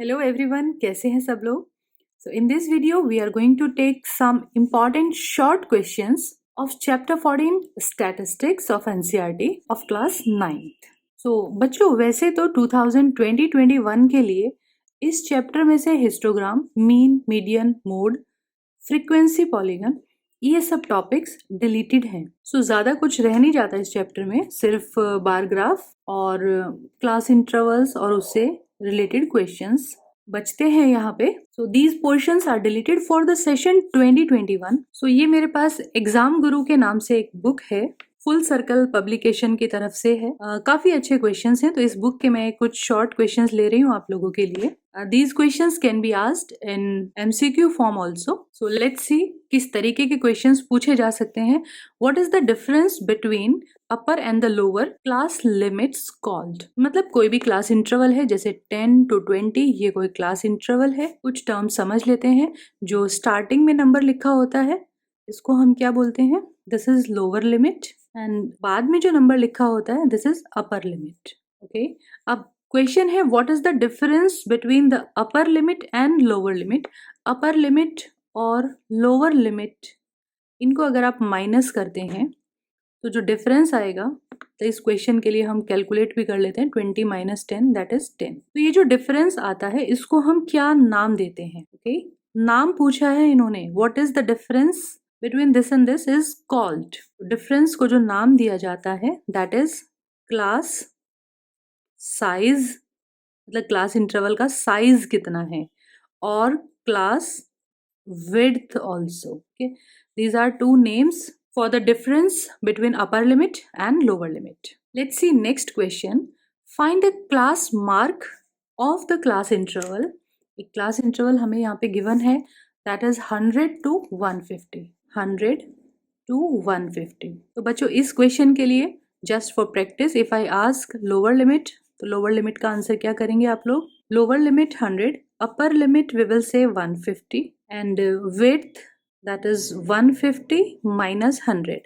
Hello everyone, कैसे हैं सब लोग? So in this video we are going to take some important short questions of chapter 14 statistics of NCERT of class 9th. So बच्चों वैसे तो 2020-21 के लिए इस चैप्टर में से histogram, mean, median, mode, frequency, polygon ये सब टॉपिक्स डिलीटेड हैं. सो ज़्यादा कुछ रह नहीं जाता इस चैप्टर में, सिर्फ बार ग्राफ और क्लास इंटरवल्स और उससे रिलेटेड क्वेश्चंस बचते हैं यहाँ पे. So these portions are deleted for the session 2021. सो ये मेरे पास एग्जाम गुरु के नाम से एक बुक है, फुल सर्कल पब्लिकेशन की तरफ से है. काफी अच्छे क्वेश्चंस हैं, तो इस बुक के मैं कुछ शॉर्ट क्वेश्चंस ले रही हूँ आप लोगों के लिए. These questions can be asked in MCQ form also. So let's see किस तरीके के questions पूछे जा सकते हैं. What is the difference between upper and the lower class limits called? मतलब कोई भी class interval है, जैसे 10 to 20 ये कोई class interval है. कुछ terms समझ लेते हैं. जो starting में number लिखा होता है इसको हम क्या बोलते हैं? This is lower limit. And बाद में जो number लिखा होता है this is upper limit. Okay. अब क्वेश्चन है what is the difference between the upper limit and lower limit. Upper limit और लोअर लिमिट इनको अगर आप माइनस करते हैं तो जो डिफरेंस आएगा, तो इस क्वेश्चन के लिए हम कैलकुलेट भी कर लेते हैं. 20 माइनस 10 दैट इज 10. तो ये जो डिफरेंस आता है इसको हम क्या नाम देते हैं? ओके, नाम पूछा है इन्होंने. What is the difference between this and this is called. Difference को जो नाम दिया जाता है दैट इज क्लास साइज, मतलब क्लास इंटरवल का साइज कितना है, और class width also. Okay, these are two names for the difference between upper limit and lower limit. Let's see next question. Find the class mark of the class interval. एक class interval हमें यहाँ पे given है that is 100 to 150. 100 to 150. तो बच्चों इस question के लिए just for practice if I ask lower limit, तो लोअर लिमिट का आंसर क्या करेंगे आप लोग? Lower limit 100, upper limit we will say 150 and width that is 150 minus 100.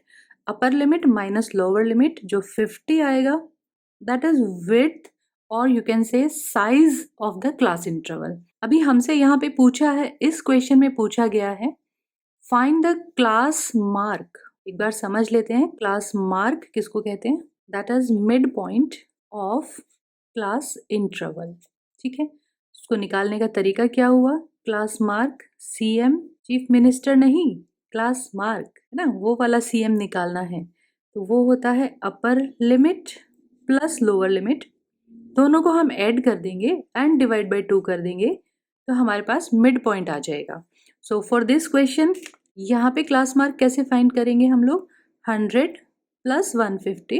Upper limit minus lower limit जो 50 आएगा दैट इज विड्थ और you can say size of the class interval. अभी हमसे यहाँ पे पूछा है, इस क्वेश्चन में पूछा गया है फाइंड द क्लास मार्क. एक बार समझ लेते हैं क्लास मार्क किसको कहते हैं. That is mid point of class interval. ठीक है, उसको निकालने का तरीका क्या हुआ? Class mark CM, chief minister नहीं, क्लास मार्क है ना, वो वाला CM निकालना है. तो वो होता है upper limit plus lower limit, दोनों को हम ऐड कर देंगे एंड डिवाइड बाय 2 कर देंगे तो हमारे पास मिड पॉइंट आ जाएगा. सो फॉर दिस क्वेश्चन यहाँ पे क्लास मार्क कैसे फाइंड करेंगे हम लोग? 100 प्लस 150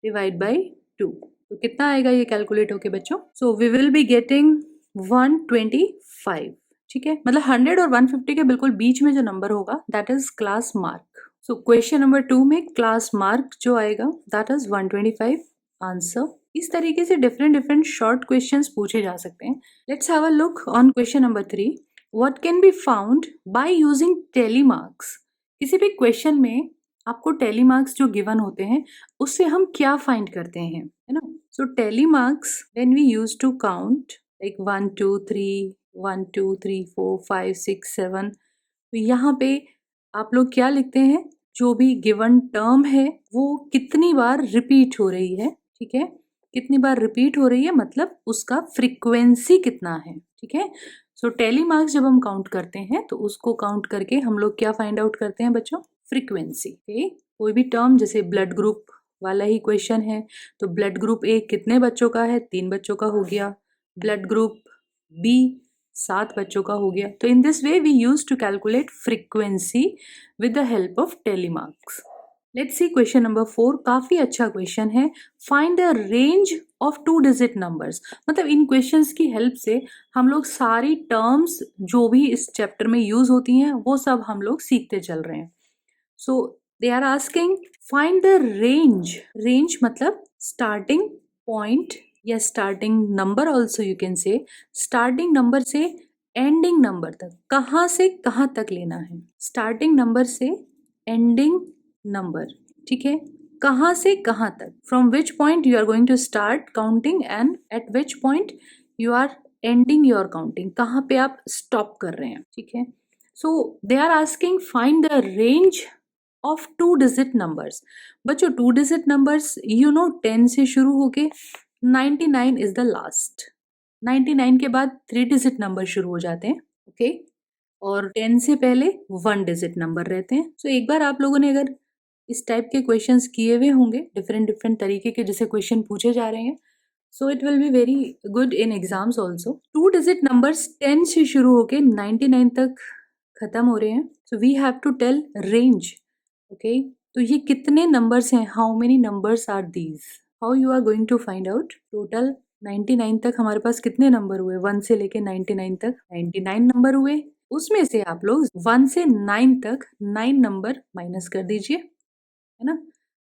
डिवाइड बाई 2. तो कितना आएगा ये कैलकुलेट होके बच्चों? So we will be getting 125. ठीक है, मतलब 100 और 150 के बिल्कुल बीच में जो नंबर होगा that is class mark. So question number 2 में क्लास मार्क जो आएगा दैट इज 125 आंसर. इस तरीके से डिफरेंट शॉर्ट क्वेश्चंस पूछे जा सकते हैं. Let's have a look on question number 3. What can be found by using tally marks. किसी भी क्वेश्चन में आपको टेली मार्क्स जो गिवन होते हैं उससे हम क्या फाइंड करते हैं, है ना. So tally marks when we use to count like 1 2 3 1 2 3 4 5 6 7, तो यहाँ पे आप लोग क्या लिखते हैं? जो भी गिवन टर्म है वो कितनी बार रिपीट हो रही है. ठीक है, कितनी बार रिपीट हो रही है मतलब उसका फ्रीक्वेंसी कितना है. ठीक है, सो टेली मार्क्स जब हम काउंट करते हैं तो उसको काउंट करके हम लोग क्या फाइंड आउट करते हैं बच्चों? फ्रीक्वेंसी. कोई भी टर्म, जैसे ब्लड ग्रुप वाला ही क्वेश्चन है, तो ब्लड ग्रुप A कितने बच्चों का है? 3 बच्चों का हो गया. ब्लड ग्रुप B 7 बच्चों का हो गया. तो in this way we use to calculate frequency with the help of tally marks. Let's see question number 4. काफी अच्छा क्वेश्चन है. Find the range of 2 digit numbers. मतलब इन क्वेश्चंस की हेल्प से हम लोग सारी टर्म्स जो भी इस चैप्टर में यूज होती हैं वो सब हम लोग सीखते चल रहे हैं. So they are asking find the range. Range मतलब स्टार्टिंग पॉइंट या starting number also you can say. Starting number से एंडिंग नंबर तक कहाँ से कहाँ तक लेना है. स्टार्टिंग नंबर से एंडिंग नंबर. ठीक है, कहाँ से कहाँ तक, from which point you are going to start counting and at which point you are ending your counting, कहाँ पे आप स्टॉप कर रहे हैं, ठीक है। So they are asking find the range of 2 digit numbers. बच्चों 2 डिजिट नंबर्स 10 से शुरू होके 99 इज द लास्ट। 99 के बाद 3 डिजिट नंबर शुरू हो जाते हैं, ओके और 10 से पहले 1 डिजिट नंबर रहते हैं। सो एक बार आप लोगों ने अगर इस टाइप के क्वेश्चंस किए हुए होंगे, डिफरेंट डिफरेंट तरीके के जैसे क्वेश्चन पूछे जा रहे हैं, so it will be very good in exams also. 2 digit numbers 10 से शुरू होके 99 तक खत्म हो रहे हैं। So we have to tell range, okay. तो ये कितने नंबर्स हैं, how many numbers are these, how you are going to find out. Total 99 तक हमारे पास कितने नंबर हुए, 1 से लेके 99 तक 99 नंबर हुए। उसमें से आप लोग 1 से 9 तक 9 नंबर माइनस कर दीजिए, है ना,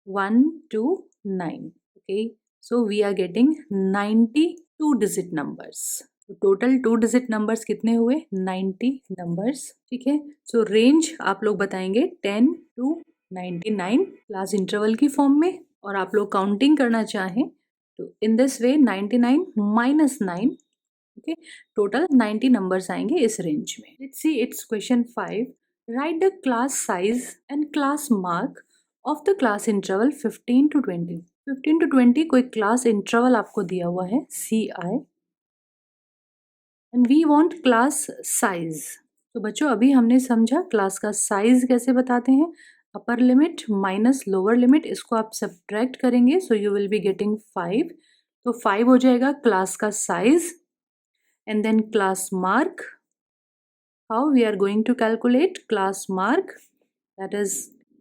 1 2 9, okay. So we are getting 92 digit numbers. Total 2 digit numbers कितने हुए, 90 नंबर्स, ठीक है। सो रेंज आप लोग बताएंगे 10 to 99 क्लास इंटरवल की फॉर्म में, और आप लोग काउंटिंग करना चाहें तो in this way 99 minus 9, okay, total 90 numbers आएंगे इस रेंज में। Let's see it's question 5। Right the class size and class mark of the class interval 15 to 20। 15 to 20 कोई क्लास इंटरवल आपको दिया हुआ है CI, and we want class size. तो बच्चों अभी हमने समझा क्लास का साइज कैसे बताते हैं, अपर लिमिट माइनस लोअर लिमिट, इसको आप सब्ट्रैक्ट करेंगे so you will be getting 5। तो 5 हो जाएगा क्लास का size, and then class mark. How we are going to calculate class mark, that is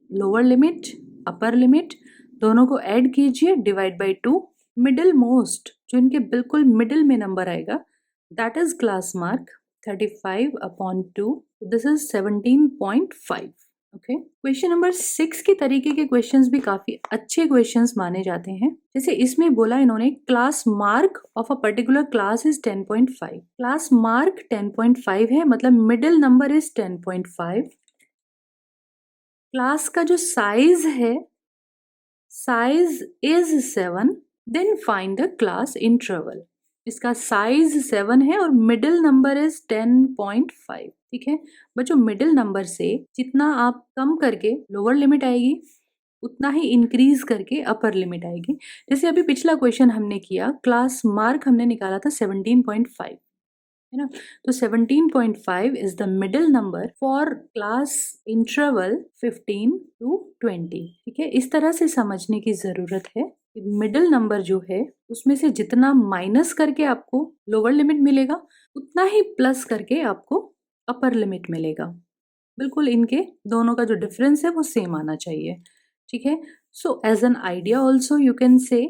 lower limit upper limit, दोनों को ऐड कीजिए, डिवाइड बाई 2, मिडिल मोस्ट जो इनके बिल्कुल मिडिल में नंबर आएगा that is class mark 35/2, this is 17.5, okay. Question number 6 के तरीके के क्वेश्चंस भी काफी अच्छे क्वेश्चंस माने जाते हैं। जैसे इसमें बोला इन्होंने class mark of a particular class is 10.5। Class mark 10.5 है, मतलब मिडिल नंबर इज 10.5। क्लास का जो साइज है, size is 7, then find the class interval. इसका साइज 7 है और मिडिल नंबर इज 10.5, ठीक है। बच्चों मिडिल नंबर से जितना आप कम करके लोअर लिमिट आएगी, उतना ही इंक्रीज करके अपर लिमिट आएगी। जैसे अभी पिछला क्वेश्चन हमने किया, क्लास मार्क हमने निकाला था 17.5, है ना। तो 17.5 is the middle number for class interval 15 to 20, ठीक है। इस तरह से समझने की जरूरत है कि मिडिल नंबर जो है उसमें से जितना माइनस करके आपको लोअर लिमिट मिलेगा, उतना ही प्लस करके आपको अपर लिमिट मिलेगा। बिल्कुल इनके दोनों का जो डिफरेंस है वो सेम आना चाहिए, ठीक है। So as an idea also you can say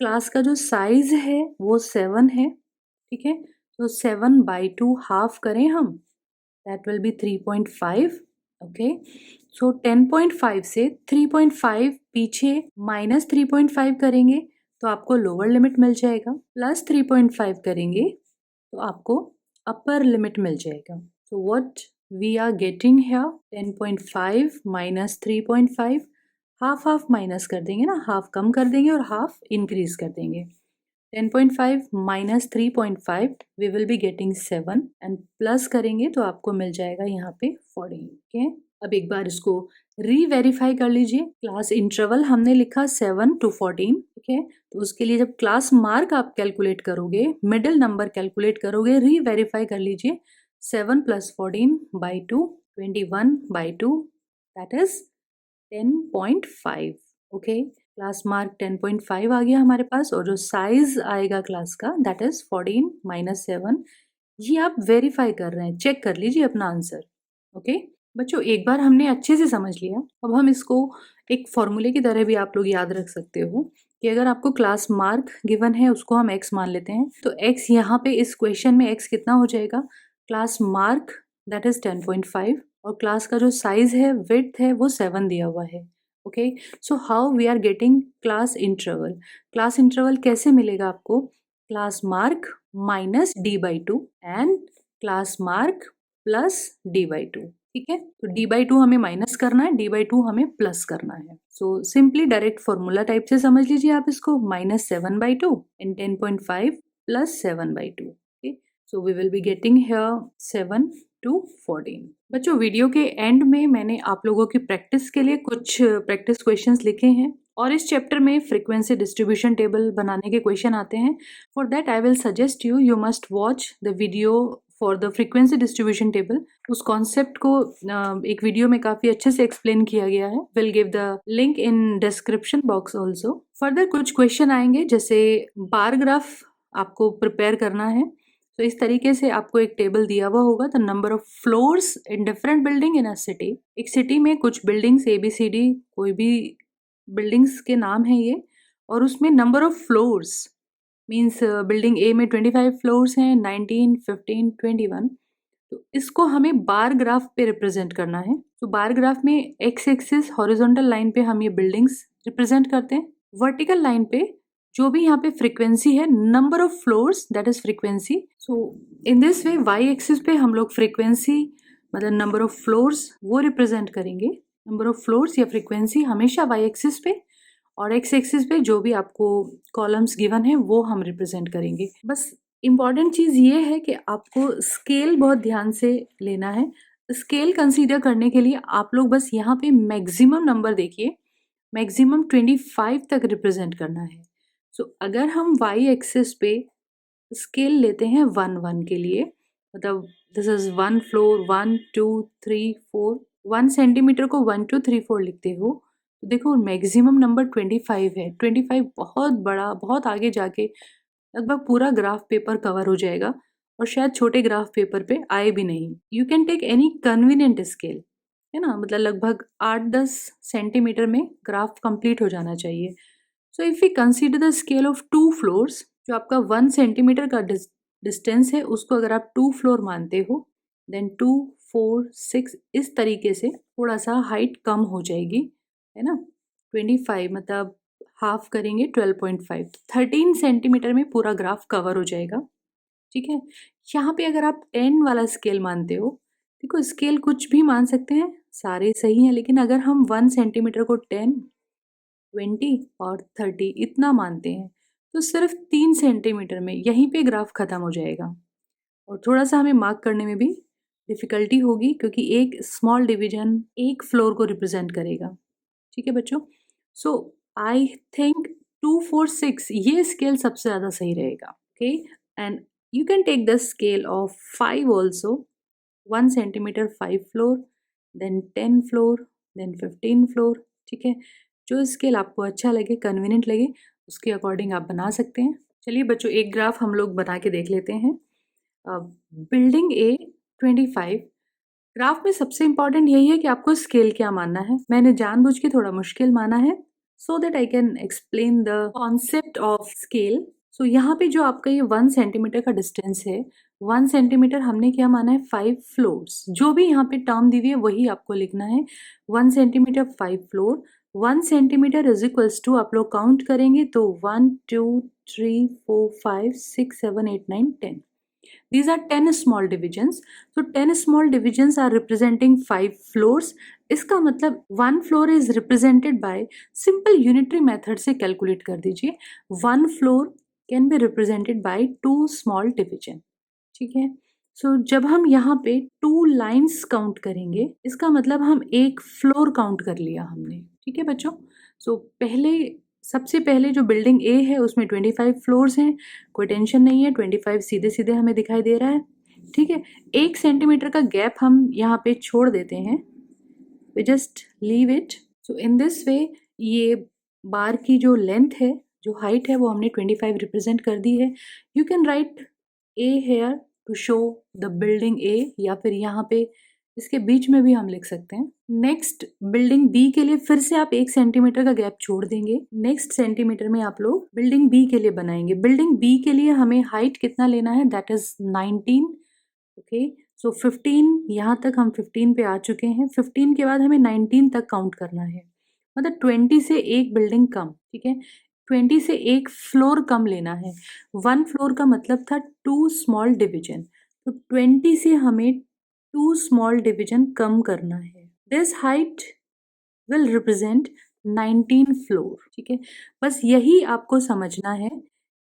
class का जो साइज है वो 7 है, ठीक है। तो 7/2 हाफ करें हम, दैट विल बी 3.5, ओके। सो 10.5 से 3.5 पीछे माइनस 3.5 करेंगे तो आपको लोअर लिमिट मिल जाएगा, प्लस 3.5 करेंगे तो आपको अपर लिमिट मिल जाएगा। So what we are getting here, 10.5 minus 3.5, half half minus कर देंगे ना, हाफ कम कर देंगे और हाफ इंक्रीज कर देंगे। 10.5 minus 3.5 we will be getting 7, and plus करेंगे तो आपको मिल जाएगा यहाँ पे 14, ठीक है। अब एक बार इसको री-वेरीफाई कर लीजिए। क्लास इंटरवल हमने लिखा 7 to 14, ठीक है। तो उसके लिए जब क्लास मार्क आप कैलकुलेट करोगे, मिडिल नंबर कैलकुलेट करोगे, री-वेरीफाई कर लीजिए। 7 + 14/2, 21/2, that is 10.5, okay. Class mark 10.5 आ गया हमारे पास, और जो साइज आएगा क्लास का दैट इज 14 - 7। ये आप वेरीफाई कर रहे हैं, चेक कर लीजिए अपना आंसर, ओके। बच्चों एक बार हमने अच्छे से समझ लिया, अब हम इसको एक फॉर्मूले की तरह भी आप लोग याद रख सकते हो कि अगर आपको क्लास मार्क गिवन है उसको हम x मान लेते हैं, तो x यहाँ पे इस क्वेश्चन में x कितना हो जाएगा, क्लास मार्क दैट इज 10.5, और क्लास का जो साइज है, विड्थ है, वो 7 दिया हुआ है, okay. So how we are getting class interval. Class interval कैसे मिलेगा आपको, class mark minus d/2 and class mark plus d/2, ठीक है। तो d/2 हमें माइनस करना है, d/2 हमें प्लस करना है। So simply direct formula type से समझ लीजिए आप इसको, -7/2 and 10.5 + 7/2, So we will be getting here 7 to 14. बच्चों वीडियो के एंड में मैंने आप लोगों की प्रैक्टिस के लिए कुछ प्रैक्टिस क्वेश्चंस लिखे हैं और इस चैप्टर में फ्रीक्वेंसी डिस्ट्रीब्यूशन टेबल बनाने के क्वेश्चन आते हैं. For that I will suggest you must watch the video for the frequency distribution table. उस कॉन्सेप्ट को एक वीडियो में काफ़ी अच्छे से एक्सप्लेन किया गया है. Will give the link in description box also. Further कुछ क्वेश्चन आएंगे जैसे बार ग्राफ आपको प्रिपेयर करना है. तो इस तरीके से आपको एक टेबल दिया हुआ होगा. The number of floors in different building in a city. एक सिटी में कुछ बिल्डिंग्स ABCD कोई भी बिल्डिंग्स के नाम है ये, और उसमें number of floors means building A में 25 फ्लोर्स हैं, 19, 15, 21. तो इसको हमें बार ग्राफ पे रिप्रेजेंट करना है. तो बार ग्राफ में एक्स एक्सिस हॉरिजॉन्टल लाइन पे हम ये बिल्डिंग्स रिप्रेजेंट करते हैं. वर्टिकल लाइन पे जो भी यहाँ पे फ्रीक्वेंसी है, number of floors that is frequency. So in this way Y axis पे हम लोग फ्रीक्वेंसी मतलब नंबर ऑफ फ्लोर्स वो रिप्रेजेंट करेंगे. नंबर ऑफ फ्लोर्स या फ्रीक्वेंसी हमेशा वाई एक्सिस पे, और एक्स एक्सिस पे जो भी आपको कॉलम्स गिवन है वो हम रिप्रेजेंट करेंगे. बस इम्पॉर्टेंट चीज़ ये है कि आपको स्केल बहुत ध्यान से लेना है. स्केल कंसीडर करने के लिए आप लोग बस यहाँ पे मैक्सिमम नंबर देखिए. मैक्सिमम 25 तक रिप्रेजेंट करना है. सो अगर हम वाई एक्सिस पे स्केल लेते हैं 1 के लिए, मतलब दिस इज 1 फ्लोर, 1 2 3 4, 1 सेंटीमीटर को 1 2 3 4 लिखते हो तो देखो मैक्सिमम नंबर 25 है. 25 बहुत बड़ा, बहुत आगे जाके लगभग पूरा ग्राफ पेपर कवर हो जाएगा और शायद छोटे ग्राफ पेपर पे आए भी नहीं. You can take any convenient scale, है ना, मतलब लगभग 8-10 सेंटीमीटर में ग्राफ कंप्लीट हो जाना चाहिए. So if we consider the scale of 2 floors, जो आपका 1 सेंटीमीटर का डिस्टेंस है उसको अगर आप 2 फ्लोर मानते हो, देन 2 4 6 इस तरीके से थोड़ा सा हाइट कम हो जाएगी, है ना. 25 मतलब हाफ करेंगे 12.5, 13 सेंटीमीटर में पूरा ग्राफ कवर हो जाएगा. ठीक है. यहाँ पे अगर आप 10 वाला स्केल मानते हो, देखो स्केल कुछ भी मान सकते हैं, सारे सही हैं, लेकिन अगर हम 1 सेंटीमीटर को 10, 20 और 30 इतना मानते हैं तो सिर्फ 3 सेंटीमीटर में यहीं पे ग्राफ ख़त्म हो जाएगा और थोड़ा सा हमें मार्क करने में भी डिफ़िकल्टी होगी क्योंकि एक स्मॉल डिवीजन एक फ्लोर को रिप्रेजेंट करेगा. ठीक है बच्चों. सो आई थिंक 2 4 6 ये स्केल सबसे ज़्यादा सही रहेगा. Okay. And you can take the scale of 5 also. 1 centimetre 5 floor, then 10 floor, then 15 floor. ठीक है. जो स्केल आपको अच्छा लगे, कन्वीनियंट लगे, उसके अकॉर्डिंग आप बना सकते हैं. चलिए बच्चों एक ग्राफ हम लोग बना के देख लेते हैं. बिल्डिंग ए 25. ग्राफ में सबसे इंपॉर्टेंट यही है कि आपको स्केल क्या मानना है. मैंने जानबूझ के थोड़ा मुश्किल माना है so that I can explain the concept of scale. So यहाँ पे जो आपका ये 1 सेंटीमीटर का डिस्टेंस है, 1 सेंटीमीटर हमने क्या माना है 5 फ्लोर्स. जो भी यहाँ पे टर्म दी हुई है वही आपको लिखना है. 1 centimetre 5 floor. 1 centimetre is equals to, आप लोग काउंट करेंगे तो 1 2 3 4 5 6 7 8 9 10. These are 10 small divisions. So 10 small divisions are representing 5 floors. इसका मतलब 1 floor is represented by simple unitary method से calculate कर दीजिए. 1 floor can be represented by 2 small division. ठीक है. सो जब हम यहाँ पे 2 लाइन्स काउंट करेंगे इसका मतलब हम एक फ्लोर काउंट कर लिया हमने. ठीक है बच्चों. सो सबसे पहले जो बिल्डिंग ए है उसमें 25 फ्लोर्स हैं, कोई टेंशन नहीं है, 25 सीधे सीधे हमें दिखाई दे रहा है. ठीक है. 1 सेंटीमीटर का गैप हम यहाँ पे छोड़ देते हैं, we just leave it. So in this way ये बार की जो लेंथ है, जो हाइट है, वो हमने 25 रिप्रेजेंट कर दी है. You can write A here to show the building A, या फिर यहाँ पे इसके बीच में भी हम लिख सकते हैं. नेक्स्ट बिल्डिंग बी के लिए फिर से आप 1 सेंटीमीटर का गैप छोड़ देंगे. नेक्स्ट सेंटीमीटर में आप लोग बिल्डिंग बी के लिए बनाएंगे. बिल्डिंग बी के लिए हमें हाइट कितना लेना है, दैट इज 19. ओके. सो 15, यहाँ तक हम 15 पे आ चुके हैं. 15 के बाद हमें 19 तक काउंट करना है, मतलब 20 से एक बिल्डिंग कम. ठीक है. 20 से एक फ्लोर कम लेना है. 1 फ्लोर का मतलब था 2 स्मॉल डिवीजन, तो 20 से हमें 2 स्मॉल डिवीजन कम करना है. This height will represent 19 floor. ठीक है. बस यही आपको समझना है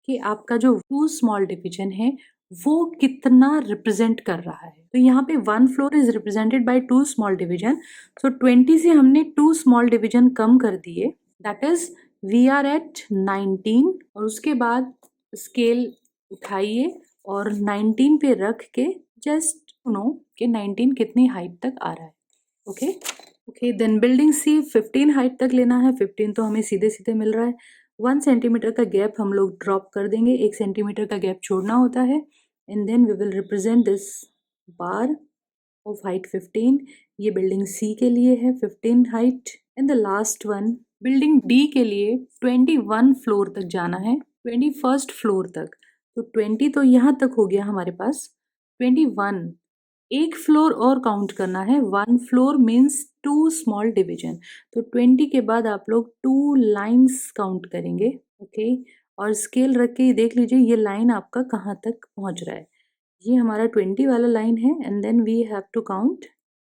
कि आपका जो 2 स्मॉल डिवीजन है वो कितना रिप्रेजेंट कर रहा है। तो यहाँ पे 1 floor is represented by 2 small division. So 20 से हमने 2 स्मॉल डिवीजन कम कर दिए, that is we are at 19। और उसके बाद स्केल उठाइए और 19 पे रख के जस्ट नो कि 19 कितनी हाइट तक आ रहा है। ओके ओके, देन बिल्डिंग सी 15 हाइट तक लेना है। 15 तो हमें सीधे सीधे मिल रहा है। 1 सेंटीमीटर का गैप हम लोग ड्रॉप कर देंगे, 1 सेंटीमीटर का गैप छोड़ना होता है। And then we will represent this bar of height 15। ये बिल्डिंग सी के लिए है 15 height. And the last one building D के लिए 21 फ्लोर तक जाना है, 21st फ्लोर तक। तो 20 तो यहाँ तक हो गया हमारे पास, 21 एक फ्लोर और काउंट करना है। 1 फ्लोर मीन्स 2 स्मॉल डिवीजन। तो 20 के बाद आप लोग 2 लाइन्स काउंट करेंगे। ओके, और स्केल रख के देख लीजिए ये लाइन आपका कहाँ तक पहुँच रहा है। ये हमारा 20 वाला लाइन है and then we have to count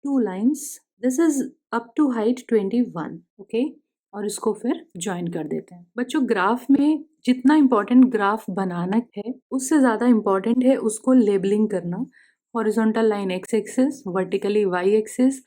2 lines. This is up to height 21। Okay, और इसको फिर ज्वाइन कर देते हैं। बच्चों, ग्राफ में जितना इम्पोर्टेंट ग्राफ बनाना है उससे ज़्यादा इम्पोर्टेंट है उसको लेबलिंग करना। Horizontal line X axis, vertically Y axis.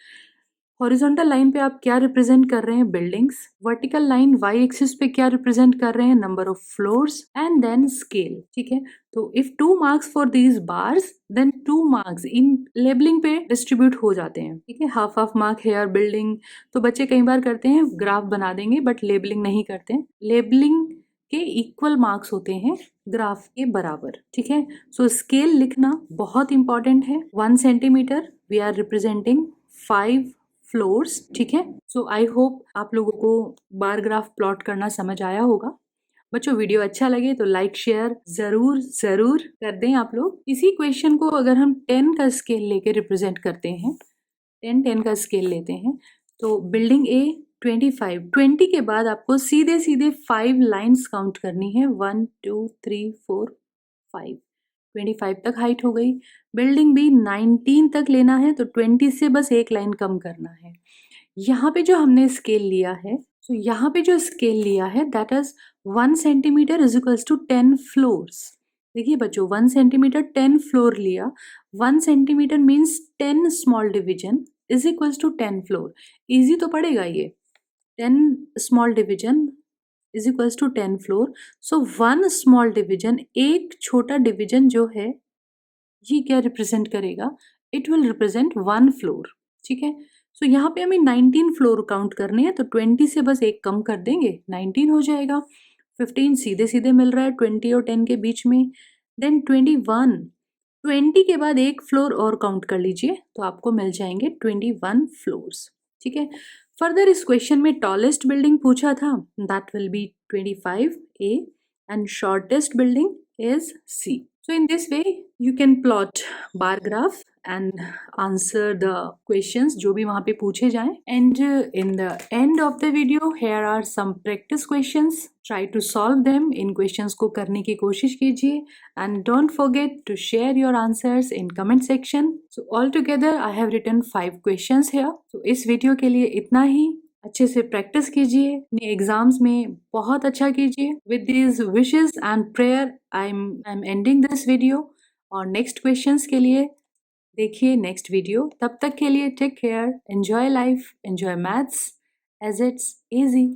Horizontal line पे आप क्या रिप्रेजेंट कर रहे हैं? Buildings. Vertical line Y axis पे क्या रिप्रेजेंट कर रहे हैं? Number of floors and then scale. ठीक है, तो if 2 marks for these bars then 2 marks in labelling पे डिस्ट्रीब्यूट हो जाते हैं। ठीक है, half half mark here building. तो बच्चे कई बार करते हैं ग्राफ बना देंगे बट लेबलिंग नहीं करते। लेबलिंग के इक्वल मार्क्स होते हैं ग्राफ के बराबर। ठीक है, सो स्केल लिखना बहुत इंपॉर्टेंट है। 1 centimetre we are representing 5 floors. ठीक है, सो आई होप आप लोगों को बार ग्राफ प्लॉट करना समझ आया होगा। बच्चों, वीडियो अच्छा लगे तो लाइक शेयर जरूर जरूर कर दें आप लोग। इसी क्वेश्चन को अगर हम 10 का स्केल लेके रिप्रेजेंट करते हैं, 10 का स्केल लेते हैं, तो बिल्डिंग ए 25, 20 के बाद आपको सीधे सीधे 5 लाइन्स काउंट करनी है। 1 2 3 4 5, 25 तक हाइट हो गई। बिल्डिंग बी 19 तक लेना है तो 20 से बस एक लाइन कम करना है। यहाँ पे जो हमने स्केल लिया है, तो यहाँ पे जो स्केल लिया है that is 1 centimetre is equals to 10 floors. देखिए बच्चों, 1 सेंटीमीटर 10 फ्लोर लिया। 1 centimetre means 10 small division is equals to 10 floor. Easy तो पड़ेगा ये, 10 small division is equals to 10 floor. So 1 small division, एक छोटा डिवीजन जो है ये क्या रिप्रेजेंट करेगा? It will represent 1 floor. ठीक है, सो यहाँ पे हमें 19 फ्लोर काउंट करने हैं तो 20 से बस एक कम कर देंगे, 19 हो जाएगा। 15 सीधे सीधे मिल रहा है 20 और 10 के बीच में। देन 21, 20 के बाद एक फ्लोर और काउंट कर लीजिए तो आपको मिल जाएंगे 21 फ्लोर्स। ठीक है, फर्दर इस क्वेश्चन में टॉलेस्ट बिल्डिंग पूछा था, that will be 25A and shortest building is C. So in this way you can plot bar graph and answer the questions जो भी वहाँ पे पूछे जाएं। And in the end of the video here are some practice questions. Try to solve them. In questions को करने की कोशिश कीजिए and don't forget to share your answers in comment section. So altogether I have written 5 questions here. So इस video के लिए इतना ही। अच्छे से प्रैक्टिस कीजिए, अपने एग्जाम्स में बहुत अच्छा कीजिए। With these wishes and prayer I am ending this video. और नेक्स्ट क्वेश्चंस के लिए देखिए नेक्स्ट वीडियो। तब तक के लिए take care, enjoy life, enjoy maths as it's easy.